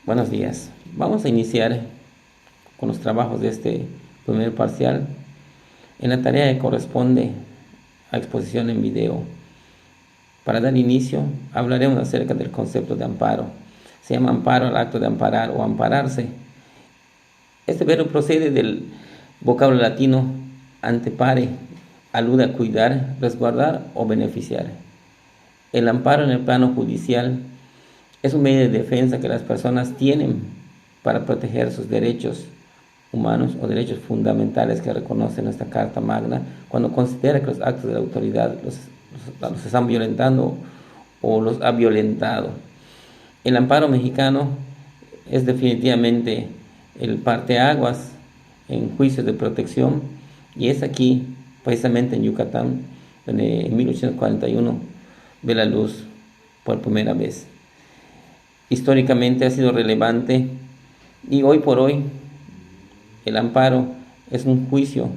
Buenos días. Vamos a iniciar con los trabajos de este primer parcial. En la tarea que corresponde a exposición en video. Para dar inicio, hablaremos acerca del concepto de amparo. Se llama amparo al acto de amparar o ampararse. Este verbo procede del vocablo latino antepare, alude a cuidar, resguardar o beneficiar. El amparo en el plano judicial es un medio de defensa que las personas tienen para proteger sus derechos humanos o derechos fundamentales que reconoce nuestra Carta Magna cuando considera que los actos de la autoridad los están violentando o los ha violentado. El amparo mexicano es definitivamente el parteaguas en juicios de protección y es aquí, precisamente en Yucatán, donde en 1841 ve la luz por primera vez. Históricamente ha sido relevante y hoy por hoy el amparo es un juicio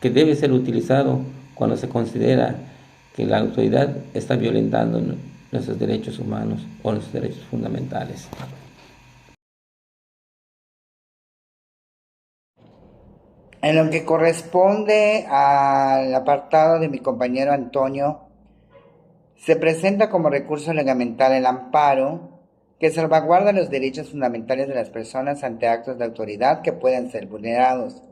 que debe ser utilizado cuando se considera que la autoridad está violentando nuestros derechos humanos o nuestros derechos fundamentales. En lo que corresponde al apartado de mi compañero Antonio, se presenta como recurso reglamentario el amparo, que salvaguarda los derechos fundamentales de las personas ante actos de autoridad que puedan ser vulnerados.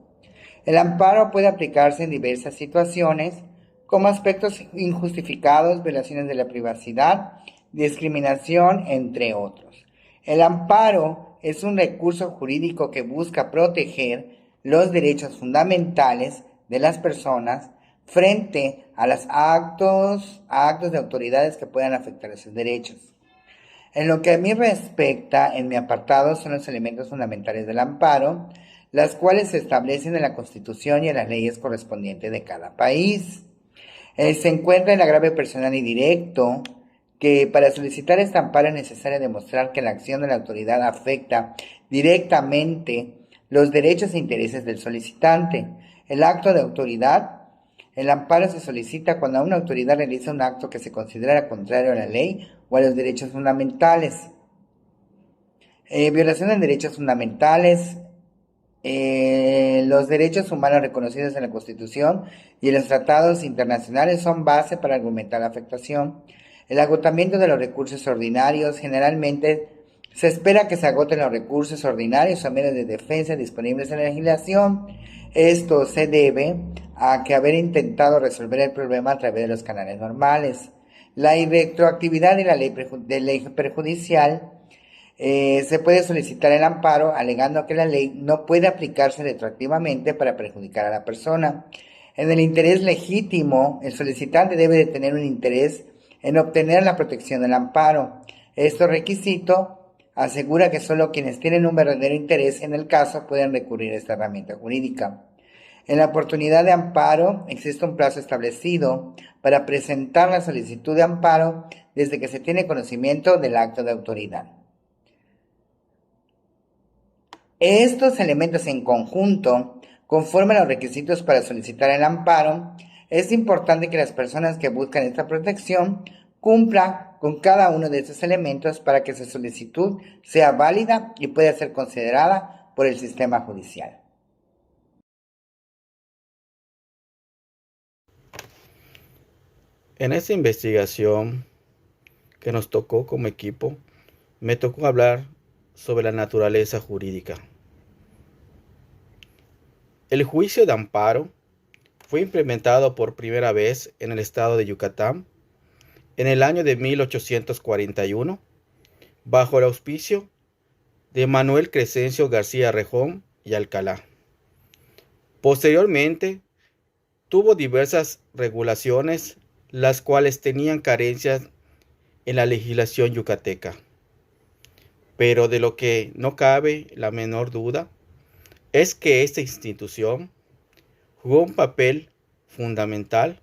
El amparo puede aplicarse en diversas situaciones, como aspectos injustificados, violaciones de la privacidad, discriminación, entre otros. El amparo es un recurso jurídico que busca proteger los derechos fundamentales de las personas frente a los actos de autoridades que puedan afectar esos derechos. En lo que a mí respecta, en mi apartado son los elementos fundamentales del amparo, las cuales se establecen en la Constitución y en las leyes correspondientes de cada país. Se encuentra el agravio personal y directo, que para solicitar este amparo es necesario demostrar que la acción de la autoridad afecta directamente los derechos e intereses del solicitante. El acto de autoridad, el amparo se solicita cuando una autoridad realiza un acto que se considera contrario a la ley o a los derechos fundamentales. Violación de derechos fundamentales. Los derechos humanos reconocidos en la Constitución y en los tratados internacionales son base para argumentar la afectación. El agotamiento de los recursos ordinarios. Generalmente se espera que se agoten los recursos ordinarios o medios de defensa disponibles en la legislación. Esto se debe a que haber intentado resolver el problema a través de los canales normales. La irretroactividad de la ley perjudicial. Se puede solicitar el amparo alegando que la ley no puede aplicarse retroactivamente para perjudicar a la persona. En el interés legítimo, el solicitante debe de tener un interés en obtener la protección del amparo. Este requisito asegura que solo quienes tienen un verdadero interés en el caso pueden recurrir a esta herramienta jurídica. En la oportunidad de amparo existe un plazo establecido para presentar la solicitud de amparo desde que se tiene conocimiento del acto de autoridad. Estos elementos en conjunto conforman los requisitos para solicitar el amparo. Es importante que las personas que buscan esta protección cumplan con cada uno de estos elementos para que su solicitud sea válida y pueda ser considerada por el sistema judicial. En esta investigación que nos tocó como equipo, me tocó hablar sobre la naturaleza jurídica. El juicio de amparo fue implementado por primera vez en el estado de Yucatán en el año de 1841 bajo el auspicio de Manuel Crescencio García Rejón y Alcalá. Posteriormente, tuvo diversas regulaciones, las cuales tenían carencias en la legislación yucateca. Pero de lo que no cabe la menor duda es que esta institución jugó un papel fundamental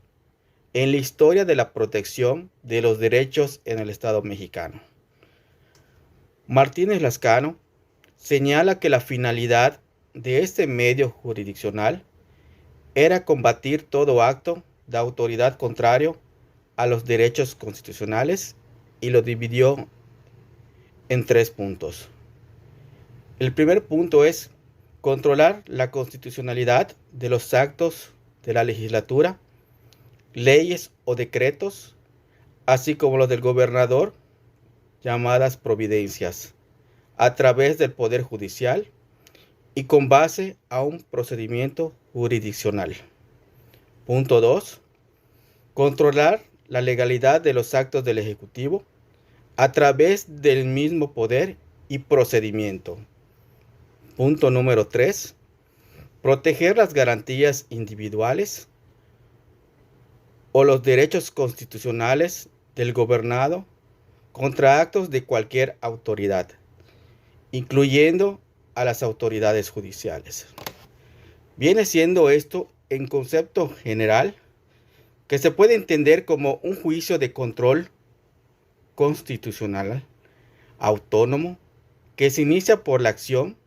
en la historia de la protección de los derechos en el Estado mexicano. Martínez Lascano señala que la finalidad de este medio jurisdiccional era combatir todo acto de autoridad contrario a los derechos constitucionales y lo dividió en 3 puntos. El primer punto es controlar la constitucionalidad de los actos de la legislatura, leyes o decretos, así como los del gobernador, llamadas providencias, a través del Poder Judicial y con base a un procedimiento jurisdiccional. Punto 2. Controlar la legalidad de los actos del Ejecutivo a través del mismo poder y procedimiento. Punto número 3. Proteger las garantías individuales o los derechos constitucionales del gobernado contra actos de cualquier autoridad, incluyendo a las autoridades judiciales. Viene siendo esto, en concepto general, que se puede entender como un juicio de control constitucional autónomo que se inicia por la acción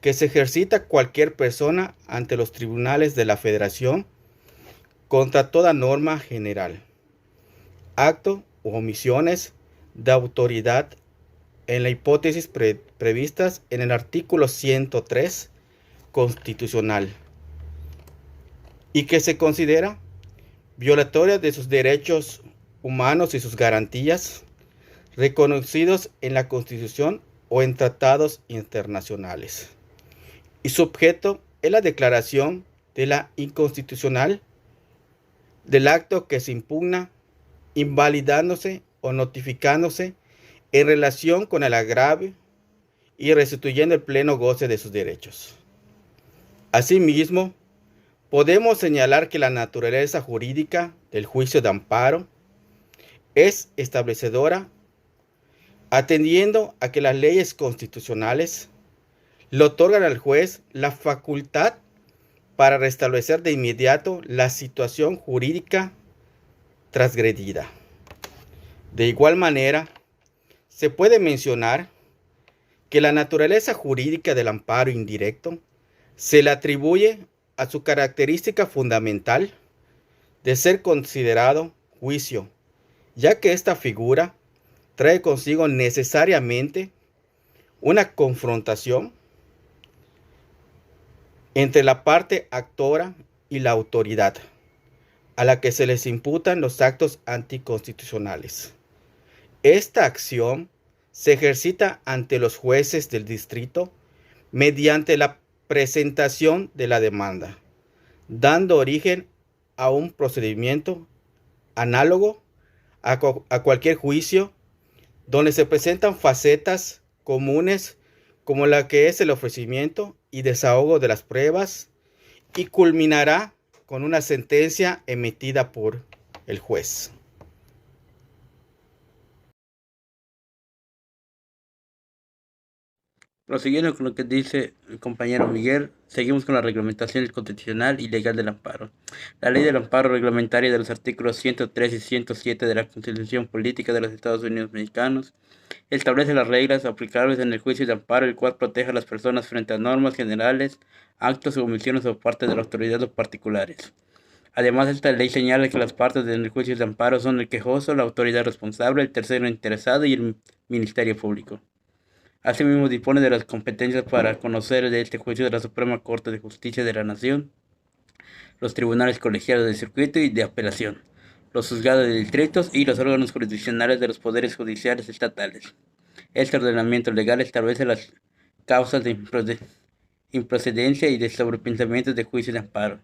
que se ejercita cualquier persona ante los tribunales de la Federación contra toda norma general, acto u omisiones de autoridad en la hipótesis previstas en el artículo 103 constitucional y que se considera violatoria de sus derechos humanos y sus garantías reconocidos en la Constitución o en tratados internacionales. Y su objeto es la declaración de la inconstitucional del acto que se impugna, invalidándose o notificándose en relación con el agravio y restituyendo el pleno goce de sus derechos. Asimismo, podemos señalar que la naturaleza jurídica del juicio de amparo es establecedora, atendiendo a que las leyes constitucionales le otorgan al juez la facultad para restablecer de inmediato la situación jurídica transgredida. De igual manera, se puede mencionar que la naturaleza jurídica del amparo indirecto se le atribuye a su característica fundamental de ser considerado juicio, ya que esta figura trae consigo necesariamente una confrontación entre la parte actora y la autoridad, a la que se les imputan los actos anticonstitucionales. Esta acción se ejercita ante los jueces del distrito mediante la presentación de la demanda, dando origen a un procedimiento análogo a cualquier juicio donde se presentan facetas comunes como la que es el ofrecimiento y desahogo de las pruebas y culminará con una sentencia emitida por el juez. Prosiguiendo con lo que dice el compañero Miguel, seguimos con la reglamentación constitucional y legal del amparo. La ley del amparo reglamentaria de los artículos 103 y 107 de la Constitución Política de los Estados Unidos Mexicanos establece las reglas aplicables en el juicio de amparo, el cual protege a las personas frente a normas generales, actos o omisiones por parte de la autoridad o particulares. Además, esta ley señala que las partes del juicio de amparo son el quejoso, la autoridad responsable, el tercero interesado y el Ministerio Público. Asimismo, dispone de las competencias para conocer de este juicio de la Suprema Corte de Justicia de la Nación, los tribunales colegiados de circuito y de apelación, los juzgados de distritos y los órganos jurisdiccionales de los poderes judiciales estatales. Este ordenamiento legal establece las causas de improcedencia y de sobrepensamiento de juicio de amparo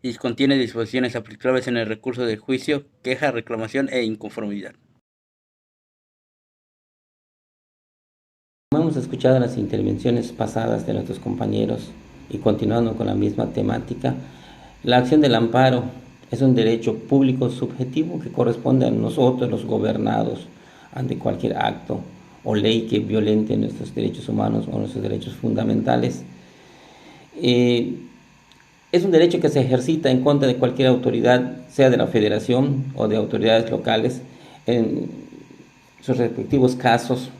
y contiene disposiciones aplicables en el recurso de juicio, queja, reclamación e inconformidad. Como hemos escuchado las intervenciones pasadas de nuestros compañeros y continuando con la misma temática, la acción del amparo es un derecho público subjetivo que corresponde a nosotros, los gobernados, ante cualquier acto o ley que violente nuestros derechos humanos o nuestros derechos fundamentales. Es un derecho que se ejercita en contra de cualquier autoridad, sea de la federación o de autoridades locales, en sus respectivos casos,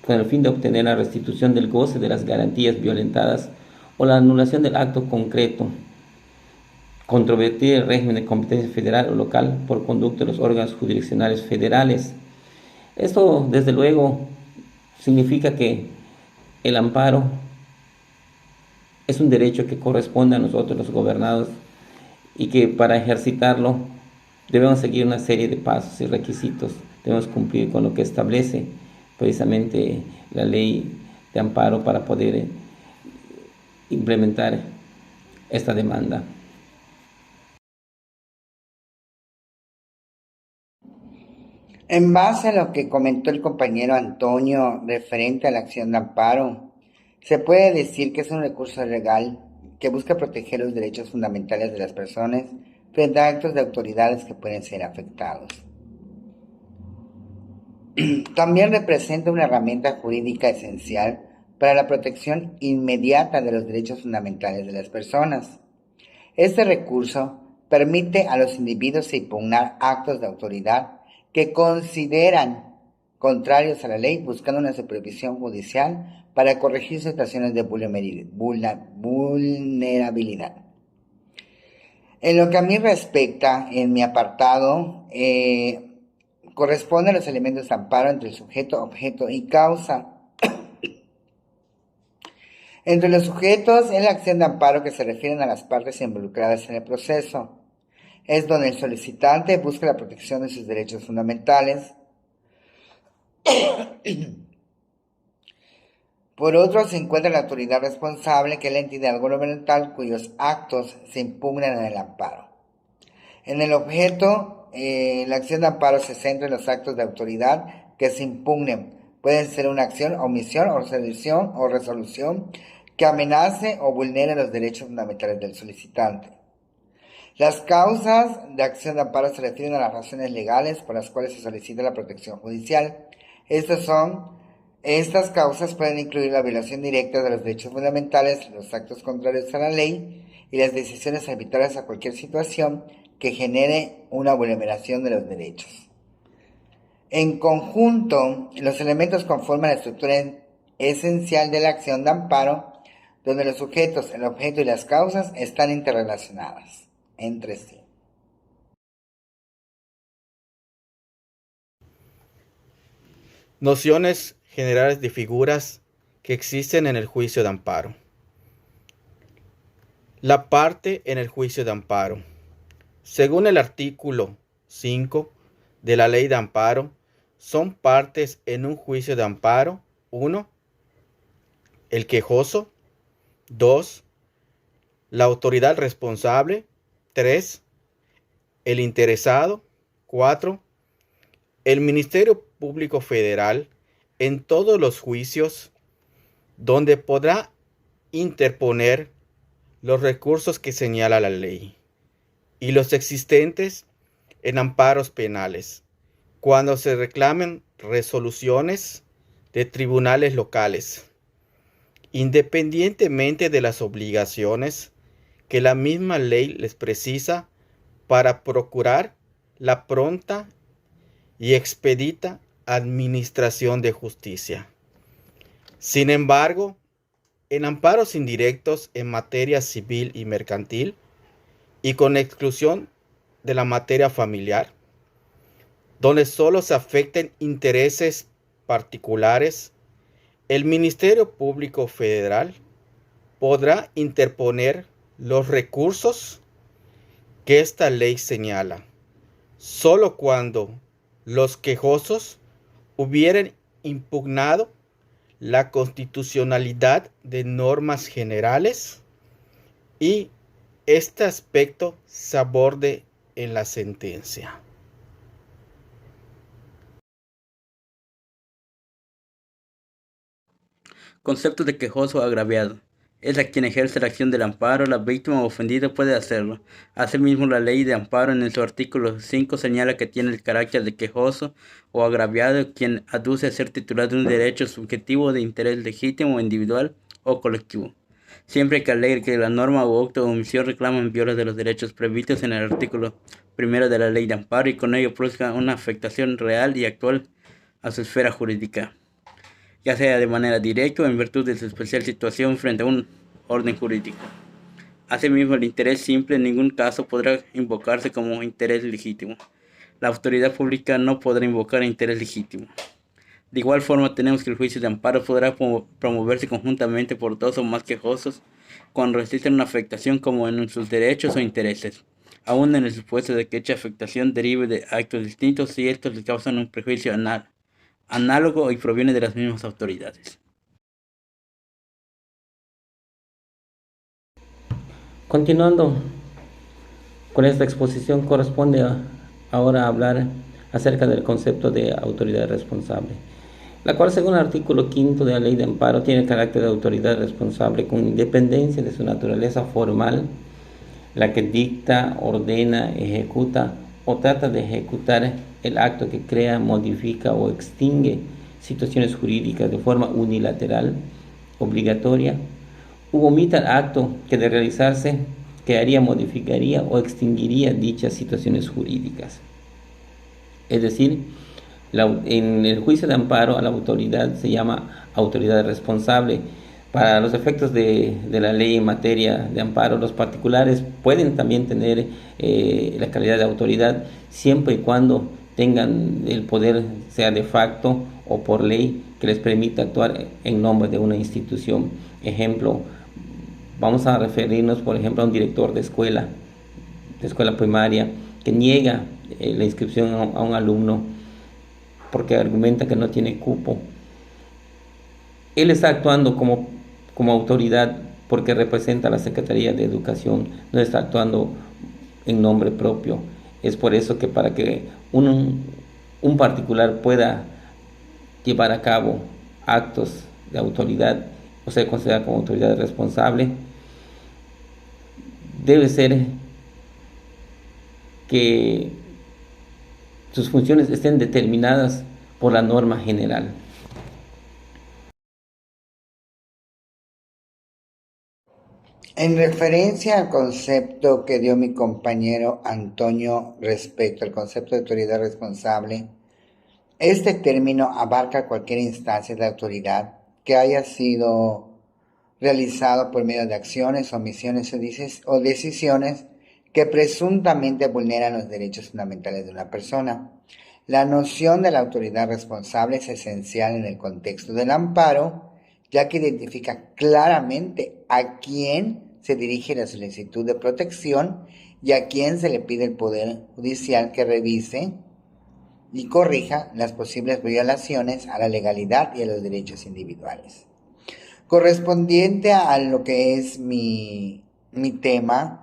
con el fin de obtener la restitución del goce de las garantías violentadas o la anulación del acto concreto, controvertir el régimen de competencia federal o local por conducto de los órganos jurisdiccionales federales. Esto, desde luego, Significa que el amparo es un derecho que corresponde a nosotros los gobernados y que para ejercitarlo debemos seguir una serie de pasos y requisitos. Debemos cumplir con lo que establece precisamente la ley de amparo para poder implementar esta demanda. En base a lo que comentó el compañero Antonio referente a la acción de amparo, se puede decir que es un recurso legal que busca proteger los derechos fundamentales de las personas frente a actos de autoridades que pueden ser afectados. También representa una herramienta jurídica esencial para la protección inmediata de los derechos fundamentales de las personas. Este recurso permite a los individuos impugnar actos de autoridad que consideran contrarios a la ley, buscando una supervisión judicial para corregir situaciones de vulnerabilidad. En lo que a mí respecta, en mi apartado, corresponden los elementos de amparo entre el sujeto, objeto y causa. Entre los sujetos es la acción de amparo que se refieren a las partes involucradas en el proceso. Es donde el solicitante busca la protección de sus derechos fundamentales. Por otro, se encuentra la autoridad responsable, que es la entidad gubernamental cuyos actos se impugnan en el amparo. En el objeto, la acción de amparo se centra en los actos de autoridad que se impugnen. Pueden ser una acción, omisión o resolución que amenace o vulnere los derechos fundamentales del solicitante. Las causas de acción de amparo se refieren a las razones legales por las cuales se solicita la protección judicial. Estas causas pueden incluir la violación directa de los derechos fundamentales, los actos contrarios a la ley y las decisiones arbitrarias a cualquier situación que genere una vulneración de los derechos. En conjunto, los elementos conforman la estructura esencial de la acción de amparo, donde los sujetos, el objeto y las causas están interrelacionadas entre sí. Nociones generales de figuras que existen en el juicio de amparo. La parte en el juicio de amparo. Según el artículo 5 de la Ley de Amparo, son partes en un juicio de amparo: 1. El quejoso; 2. La autoridad responsable; 3. El interesado; 4. El Ministerio Público Federal en todos los juicios donde podrá interponer los recursos que señala la ley, y los existentes en amparos penales, cuando se reclamen resoluciones de tribunales locales, independientemente de las obligaciones que la misma ley les precisa para procurar la pronta y expedita administración de justicia. Sin embargo, en amparos indirectos en materia civil y mercantil, y con exclusión de la materia familiar, donde solo se afecten intereses particulares, el Ministerio Público Federal podrá interponer los recursos que esta ley señala, solo cuando los quejosos hubieran impugnado la constitucionalidad de normas generales y este aspecto se aborde en la sentencia. Concepto de quejoso o agraviado. Es a quien ejerce la acción del amparo. La víctima o ofendida puede hacerlo. Asimismo, la ley de amparo en su artículo 5 señala que tiene el carácter de quejoso o agraviado quien aduce a ser titular de un derecho subjetivo de interés legítimo, individual o colectivo, siempre que alegue que la norma o acto o omisión reclaman viola de los derechos previstos en el artículo 1 de la ley de amparo y con ello produzca una afectación real y actual a su esfera jurídica, ya sea de manera directa o en virtud de su especial situación frente a un orden jurídico. Asimismo, el interés simple en ningún caso podrá invocarse como interés legítimo. La autoridad pública no podrá invocar interés legítimo. De igual forma, tenemos que el juicio de amparo podrá promoverse conjuntamente por dos o más quejosos cuando resisten una afectación como en sus derechos o intereses, aun en el supuesto de que dicha afectación derive de actos distintos si estos les causan un prejuicio análogo y proviene de las mismas autoridades. Continuando con esta exposición, corresponde ahora hablar acerca del concepto de autoridad responsable, la cual, según el artículo 5 de la Ley de Amparo, tiene carácter de autoridad responsable con independencia de su naturaleza formal, la que dicta, ordena, ejecuta o trata de ejecutar el acto que crea, modifica o extingue situaciones jurídicas de forma unilateral, obligatoria, u omita el acto que de realizarse crearía, modificaría o extinguiría dichas situaciones jurídicas. Es decir, en el juicio de amparo a la autoridad se llama autoridad responsable. Para los efectos de la ley en materia de amparo, los particulares pueden también tener la calidad de autoridad siempre y cuando tengan el poder, sea de facto o por ley, que les permita actuar en nombre de una institución. Ejemplo, vamos a referirnos, por ejemplo, a un director de escuela primaria, que niega la inscripción a un alumno porque argumenta que no tiene cupo. Él está actuando como autoridad porque representa a la Secretaría de Educación, no está actuando en nombre propio. Es por eso que para que un particular pueda llevar a cabo actos de autoridad o ser considerado como autoridad responsable, debe ser que sus funciones estén determinadas por la norma general. En referencia al concepto que dio mi compañero Antonio respecto al concepto de autoridad responsable, este término abarca cualquier instancia de autoridad que haya sido realizado por medio de acciones, omisiones o decisiones que presuntamente vulneran los derechos fundamentales de una persona. La noción de la autoridad responsable es esencial en el contexto del amparo, ya que identifica claramente a quién se dirige la solicitud de protección y a quién se le pide el Poder Judicial que revise y corrija las posibles violaciones a la legalidad y a los derechos individuales. Correspondiente a lo que es mi tema,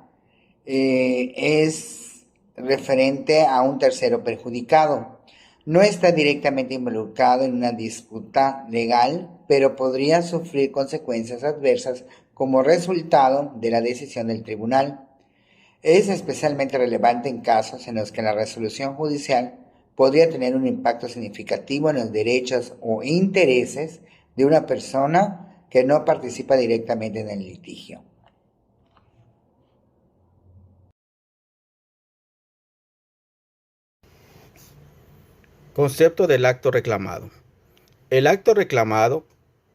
es referente a un tercero perjudicado. No está directamente involucrado en una disputa legal, pero podría sufrir consecuencias adversas como resultado de la decisión del tribunal. Es especialmente relevante en casos en los que la resolución judicial podría tener un impacto significativo en los derechos o intereses de una persona que no participa directamente en el litigio. Concepto del acto reclamado. El acto reclamado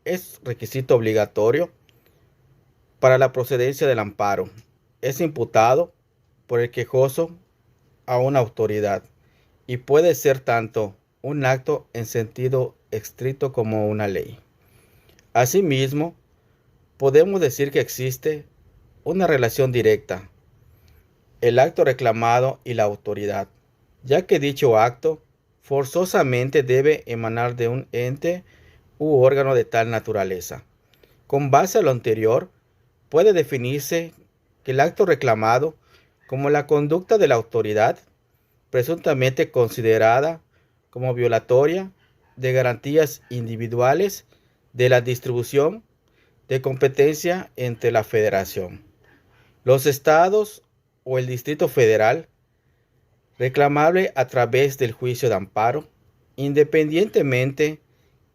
es requisito obligatorio para la procedencia del amparo. Es imputado por el quejoso a una autoridad y puede ser tanto un acto en sentido estricto como una ley. Asimismo, podemos decir que existe una relación directa, el acto reclamado y la autoridad, ya que dicho acto forzosamente debe emanar de un ente u órgano de tal naturaleza. Con base a lo anterior, puede definirse que el acto reclamado como la conducta de la autoridad, presuntamente considerada como violatoria de garantías individuales de la distribución de competencia entre la Federación, los estados o el Distrito Federal, reclamable a través del juicio de amparo, independientemente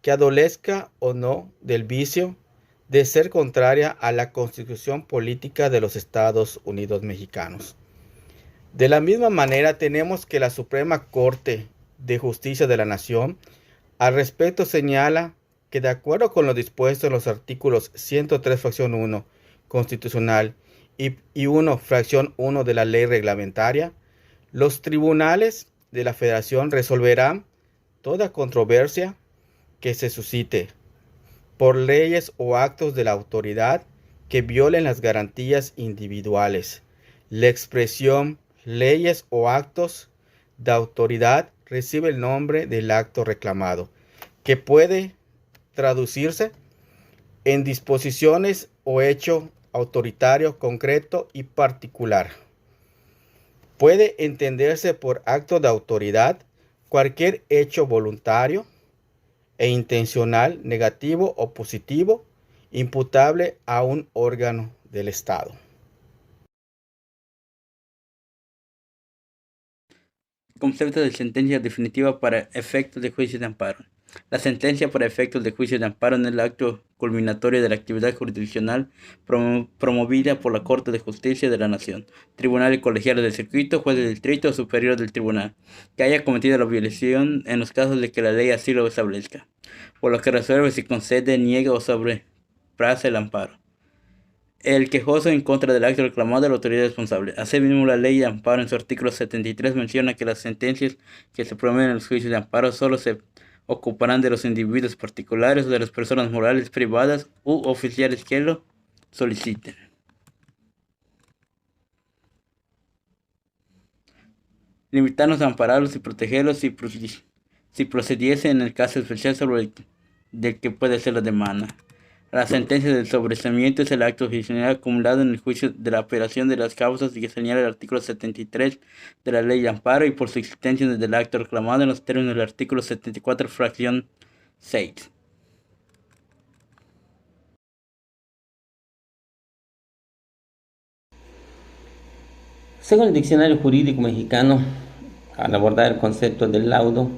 que adolezca o no del vicio de ser contraria a la Constitución Política de los Estados Unidos Mexicanos. De la misma manera, tenemos que la Suprema Corte de Justicia de la Nación al respecto señala que de acuerdo con lo dispuesto en los artículos 103 fracción 1 constitucional y 1 fracción 1 de la ley reglamentaria, los tribunales de la Federación resolverán toda controversia que se suscite por leyes o actos de la autoridad que violen las garantías individuales. La expresión leyes o actos de autoridad recibe el nombre del acto reclamado, que puede traducirse en disposiciones o hecho autoritario concreto y particular. Puede entenderse por acto de autoridad cualquier hecho voluntario e intencional, negativo o positivo, imputable a un órgano del Estado. Concepto de sentencia definitiva para efectos de juicio de amparo. La sentencia para efectos de juicio de amparo es el acto culminatorio de la actividad jurisdiccional promovida por la Corte de Justicia de la Nación, tribunales colegiales del circuito, juez del distrito o superior del tribunal, que haya cometido la violación en los casos de que la ley así lo establezca, por lo que resuelve si concede, niega o sobrepraza el amparo. El quejoso en contra del acto reclamado de la autoridad responsable. Asimismo, la ley de amparo en su artículo 73 menciona que las sentencias que se promueven en los juicios de amparo solo se ocuparán de los individuos particulares o de las personas morales privadas u oficiales que lo soliciten. Limitarnos a ampararlos y protegerlos si procediese en el caso especial sobre el del que puede ser la demanda. La sentencia del sobreseimiento es el acto judicial acumulado en el juicio de la apelación de las causas y que señala el artículo 73 de la ley de amparo y por su existencia desde el acto reclamado en los términos del artículo 74, fracción 6. Según el Diccionario Jurídico Mexicano, al abordar el concepto del laudo,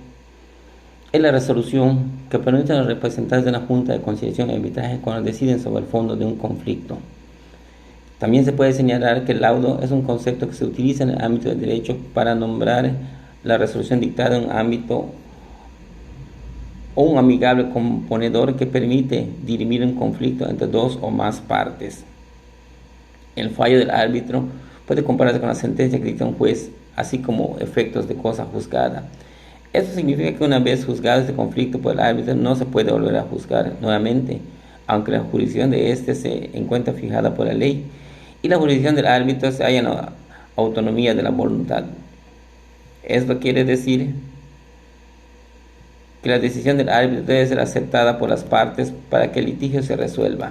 es la resolución que permite a los representantes de una junta de conciliación y arbitraje cuando deciden sobre el fondo de un conflicto. También se puede señalar que el laudo es un concepto que se utiliza en el ámbito del derecho para nombrar la resolución dictada en un ámbito o un amigable componedor que permite dirimir un conflicto entre dos o más partes. El fallo del árbitro puede compararse con la sentencia que dicta un juez, así como efectos de cosa juzgada. Esto significa que una vez juzgado este conflicto por el árbitro no se puede volver a juzgar nuevamente, aunque la jurisdicción de éste se encuentra fijada por la ley y la jurisdicción del árbitro se halla en la autonomía de la voluntad. Esto quiere decir que la decisión del árbitro debe ser aceptada por las partes para que el litigio se resuelva.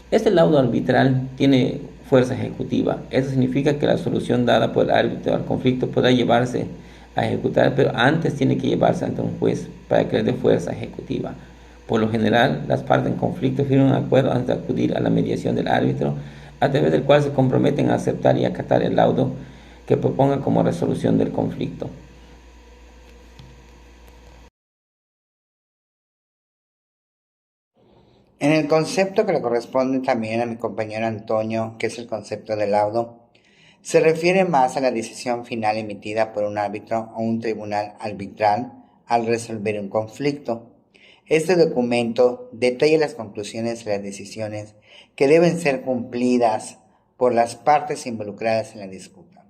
Este laudo arbitral tiene fuerza ejecutiva. Eso significa que la solución dada por el árbitro al conflicto podrá llevarse a ejecutar, pero antes tiene que llevarse ante un juez para que le dé fuerza ejecutiva. Por lo general, las partes en conflicto firman un acuerdo antes de acudir a la mediación del árbitro, a través del cual se comprometen a aceptar y acatar el laudo que proponga como resolución del conflicto. En el concepto que le corresponde también a mi compañero Antonio, que es el concepto de laudo, se refiere más a la decisión final emitida por un árbitro o un tribunal arbitral al resolver un conflicto. Este documento detalla las conclusiones de las decisiones que deben ser cumplidas por las partes involucradas en la disputa.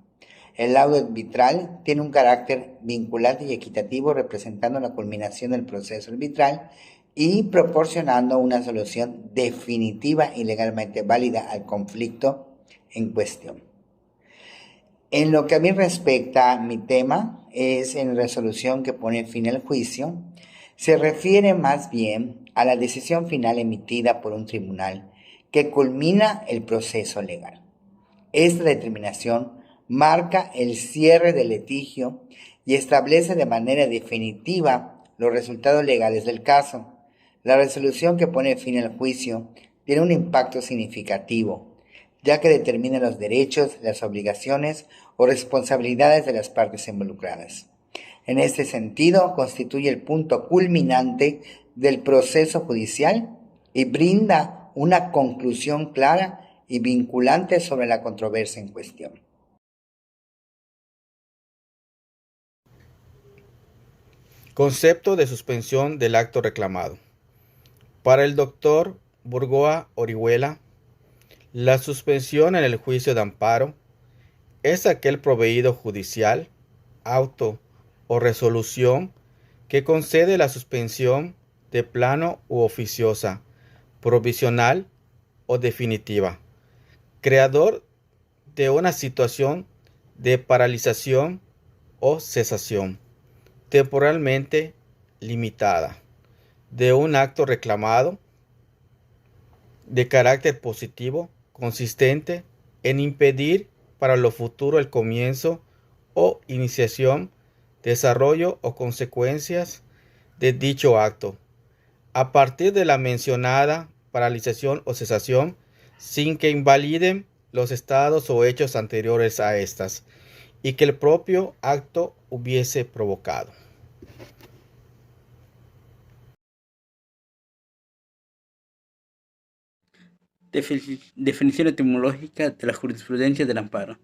El laudo arbitral tiene un carácter vinculante y equitativo, representando la culminación del proceso arbitral y proporcionando una solución definitiva y legalmente válida al conflicto en cuestión. En lo que a mí respecta, mi tema es en resolución que pone fin al juicio. Se refiere más bien a la decisión final emitida por un tribunal que culmina el proceso legal. Esta determinación marca el cierre del litigio y establece de manera definitiva los resultados legales del caso. La resolución que pone fin al juicio tiene un impacto significativo, ya que determina los derechos, las obligaciones o responsabilidades de las partes involucradas. En este sentido, constituye el punto culminante del proceso judicial y brinda una conclusión clara y vinculante sobre la controversia en cuestión. Concepto de suspensión del acto reclamado. Para el doctor Burgoa Orihuela, la suspensión en el juicio de amparo es aquel proveído judicial, auto o resolución que concede la suspensión de plano u oficiosa, provisional o definitiva, creador de una situación de paralización o cesación temporalmente limitada de un acto reclamado de carácter positivo consistente en impedir para lo futuro el comienzo o iniciación, desarrollo o consecuencias de dicho acto, a partir de la mencionada paralización o cesación, sin que invaliden los estados o hechos anteriores a estas, y que el propio acto hubiese provocado. Definición etimológica de la jurisprudencia del amparo.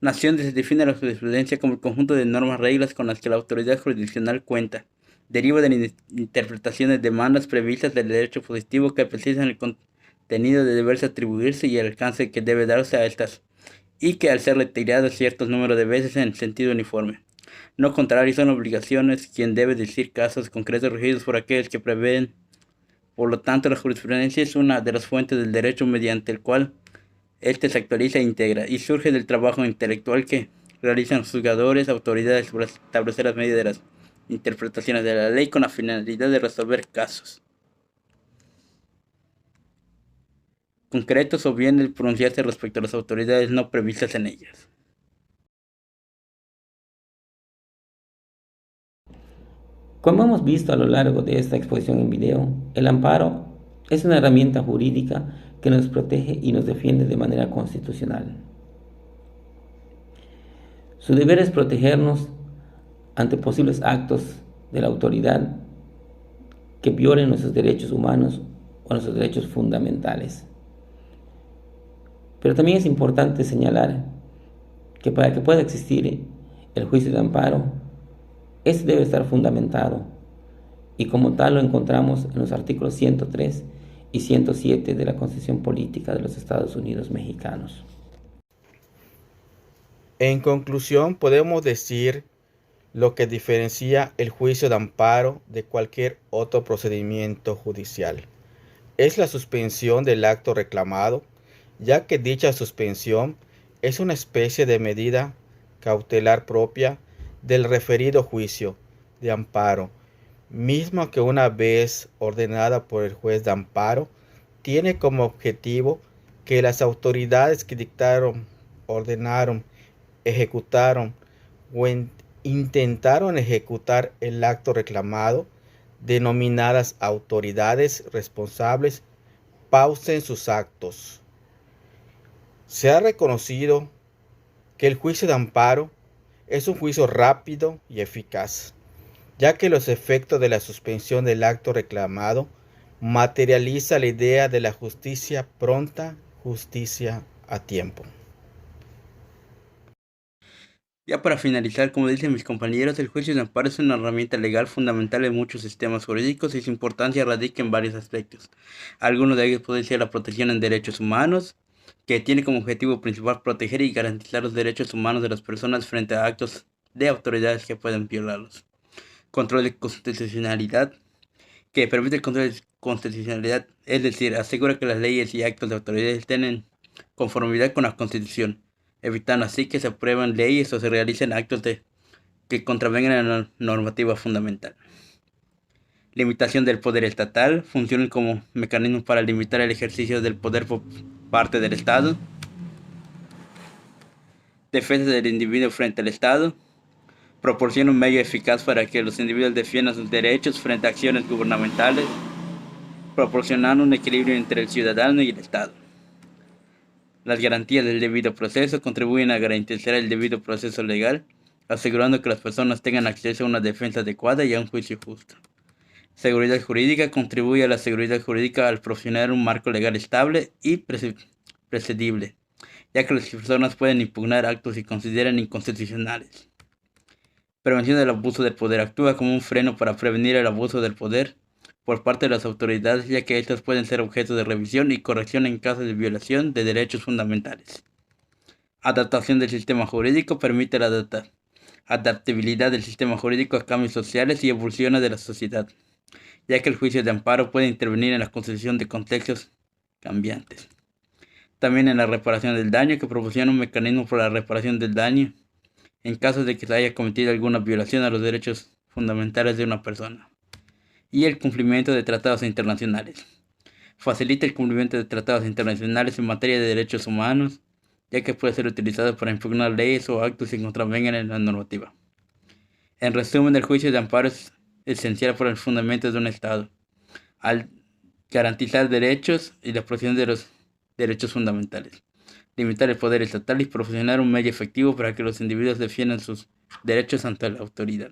Nación se define la jurisprudencia como el conjunto de normas, reglas con las que la autoridad jurisdiccional cuenta. Deriva de la interpretación de demandas previstas del derecho positivo que precisan el contenido de deberse atribuirse y el alcance que debe darse a estas, y que al ser retiradas ciertos números de veces en sentido uniforme. No contrario, son obligaciones quien debe decir casos concretos regidos por aquellos que prevén. Por lo tanto, la jurisprudencia es una de las fuentes del derecho mediante el cual este se actualiza e integra, y surge del trabajo intelectual que realizan los juzgadores, autoridades para establecer las medidas de las interpretaciones de la ley con la finalidad de resolver casos concretos o bien el pronunciarse respecto a las autoridades no previstas en ellas. Como hemos visto a lo largo de esta exposición en video, el amparo es una herramienta jurídica que nos protege y nos defiende de manera constitucional. Su deber es protegernos ante posibles actos de la autoridad que violen nuestros derechos humanos o nuestros derechos fundamentales. Pero también es importante señalar que para que pueda existir el juicio de amparo, este debe estar fundamentado, y como tal lo encontramos en los artículos 103 y 107 de la Constitución Política de los Estados Unidos Mexicanos. En conclusión, podemos decir lo que diferencia el juicio de amparo de cualquier otro procedimiento judicial. Es la suspensión del acto reclamado, ya que dicha suspensión es una especie de medida cautelar propia del referido juicio de amparo, misma que una vez ordenada por el juez de amparo, tiene como objetivo que las autoridades que dictaron, ordenaron, ejecutaron o intentaron ejecutar el acto reclamado, denominadas autoridades responsables, pausen sus actos. Se ha reconocido que el juicio de amparo es un juicio rápido y eficaz, ya que los efectos de la suspensión del acto reclamado materializa la idea de la justicia pronta, justicia a tiempo. Ya para finalizar, como dicen mis compañeros, el juicio de amparo es una herramienta legal fundamental en muchos sistemas jurídicos y su importancia radica en varios aspectos. Algunos de ellos pueden ser la protección en derechos humanos, que tiene como objetivo principal proteger y garantizar los derechos humanos de las personas frente a actos de autoridades que pueden violarlos. Control de constitucionalidad, que permite el control de constitucionalidad, es decir, asegura que las leyes y actos de autoridades estén en conformidad con la Constitución, evitando así que se aprueben leyes o se realicen actos que contravengan a la normativa fundamental. Limitación del poder estatal, funcionan como mecanismos para limitar el ejercicio del poder por parte del Estado. Defensa del individuo frente al Estado, proporciona un medio eficaz para que los individuos defiendan sus derechos frente a acciones gubernamentales, proporcionando un equilibrio entre el ciudadano y el Estado. Las garantías del debido proceso contribuyen a garantizar el debido proceso legal, asegurando que las personas tengan acceso a una defensa adecuada y a un juicio justo. Seguridad jurídica contribuye a la seguridad jurídica al proporcionar un marco legal estable y predecible, ya que las personas pueden impugnar actos y consideran inconstitucionales. Prevención del abuso del poder, actúa como un freno para prevenir el abuso del poder por parte de las autoridades, ya que estos pueden ser objeto de revisión y corrección en casos de violación de derechos fundamentales. Adaptación del sistema jurídico, permite la adaptabilidad del sistema jurídico a cambios sociales y evoluciones de la sociedad, ya que el juicio de amparo puede intervenir en la concesión de contextos cambiantes. También en la reparación del daño, que proporciona un mecanismo para la reparación del daño en caso de que se haya cometido alguna violación a los derechos fundamentales de una persona. Y el cumplimiento de tratados internacionales. Facilita el cumplimiento de tratados internacionales en materia de derechos humanos, ya que puede ser utilizado para impugnar leyes o actos que contravengan en la normativa. En resumen, el juicio de amparo es esencial para el fundamento de un Estado, al garantizar derechos y la protección de los derechos fundamentales, limitar el poder estatal y proporcionar un medio efectivo para que los individuos defiendan sus derechos ante la autoridad.